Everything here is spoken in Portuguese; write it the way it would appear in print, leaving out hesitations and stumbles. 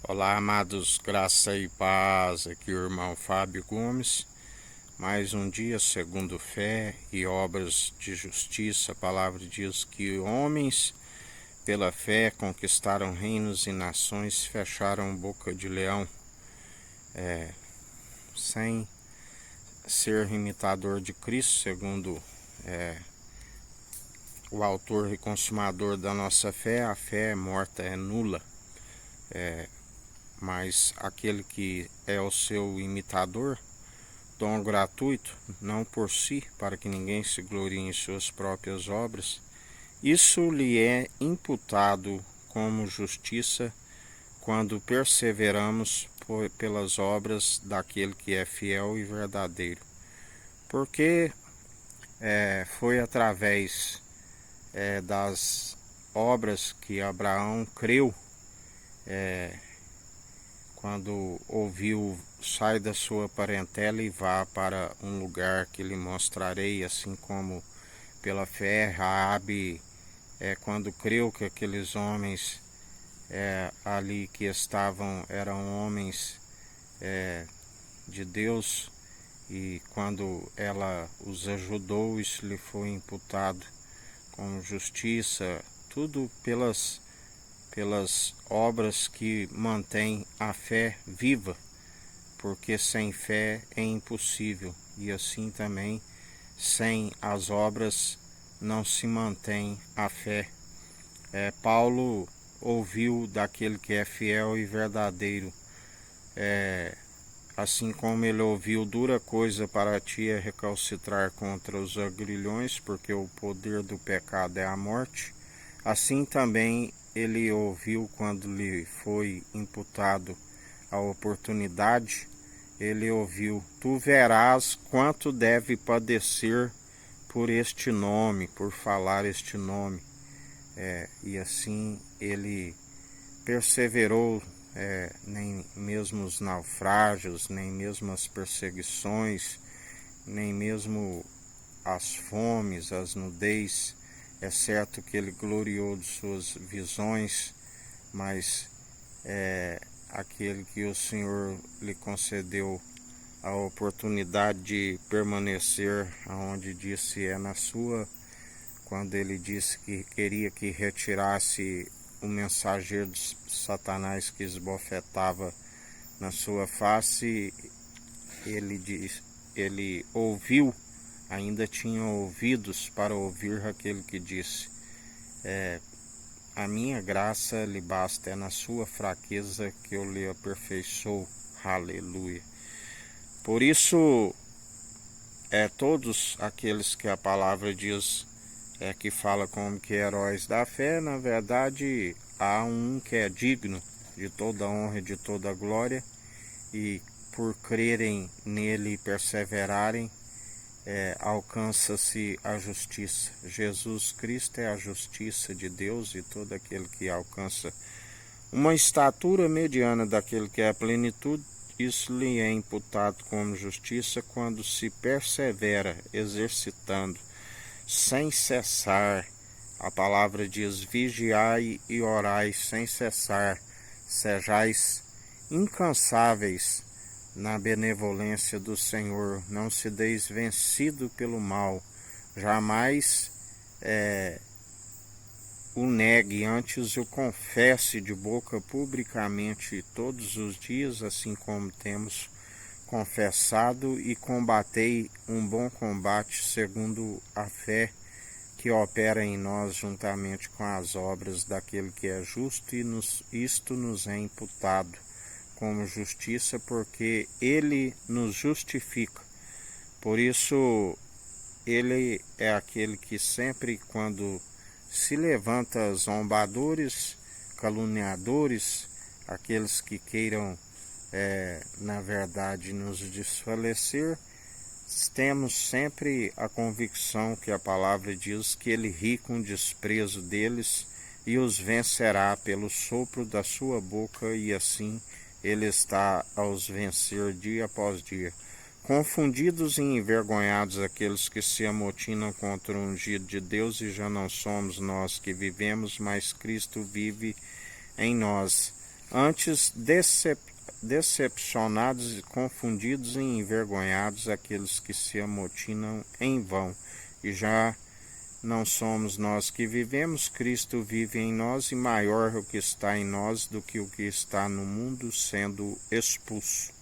Olá, amados, graça e paz. Aqui o irmão Fábio Gomes. Mais um dia segundo fé e obras de justiça. A palavra diz que homens, pela fé, conquistaram reinos e nações, fecharam boca de leão. Sem ser imitador de Cristo, segundo o autor e consumador da nossa fé, a fé é morta, é nula. Mas aquele que é o seu imitador, dom gratuito, não por si, para que ninguém se glorie em suas próprias obras, isso lhe é imputado como justiça quando perseveramos pelas obras daquele que é fiel e verdadeiro. Porque foi através das obras que Abraão creu, quando ouviu: sai da sua parentela e vá para um lugar que lhe mostrarei, assim como pela fé Raabe, quando creu que aqueles homens ali que estavam eram homens de Deus, e quando ela os ajudou, isso lhe foi imputado como justiça, tudo pelas obras que mantêm a fé viva, porque sem fé é impossível, e assim também sem as obras não se mantém a fé. Paulo ouviu daquele que é fiel e verdadeiro, assim como ele ouviu: dura coisa para ti é recalcitrar contra os agrilhões, porque o poder do pecado é a morte. Assim também ele ouviu quando lhe foi imputado a oportunidade, ele ouviu: tu verás quanto deve padecer por este nome, por falar este nome. E assim ele perseverou, nem mesmo os naufrágios, nem mesmo as perseguições, nem mesmo as fomes, as nudez. É certo que ele gloriou de suas visões, mas aquele que o Senhor lhe concedeu a oportunidade de permanecer aonde disse é na sua, quando ele disse que queria que retirasse o mensageiro de Satanás que esbofetava na sua face, ele ouviu, ainda tinha ouvidos para ouvir aquele que disse: a minha graça lhe basta, é na sua fraqueza que eu lhe aperfeiçoo. Aleluia. Por isso, todos aqueles que a palavra diz que fala como que heróis da fé, na verdade há um que é digno de toda honra e de toda glória, e por crerem nele e perseverarem, alcança-se a justiça. Jesus Cristo é a justiça de Deus, e todo aquele que alcança uma estatura mediana daquele que é a plenitude, isso lhe é imputado como justiça quando se persevera exercitando sem cessar. A palavra diz: vigiai e orai sem cessar, sejais incansáveis na benevolência do Senhor, não se deis vencido pelo mal, jamais o negue, antes o confesse de boca publicamente todos os dias, assim como temos confessado, e combatei um bom combate segundo a fé que opera em nós juntamente com as obras daquele que é justo, e isto nos é imputado como justiça, porque ele nos justifica. Por isso, ele é aquele que sempre, quando se levanta zombadores, caluniadores, aqueles que queiram, na verdade, nos desfalecer, temos sempre a convicção que a palavra diz que ele ri com desprezo deles e os vencerá pelo sopro da sua boca, e assim ele está a os vencer dia após dia. Confundidos e envergonhados aqueles que se amotinam contra o ungido de Deus, e já não somos nós que vivemos, mas Cristo vive em nós. Antes decepcionados, confundidos e envergonhados aqueles que se amotinam em vão. E já não somos nós que vivemos, Cristo vive em nós, e maior o que está em nós do que o que está no mundo, sendo expulso.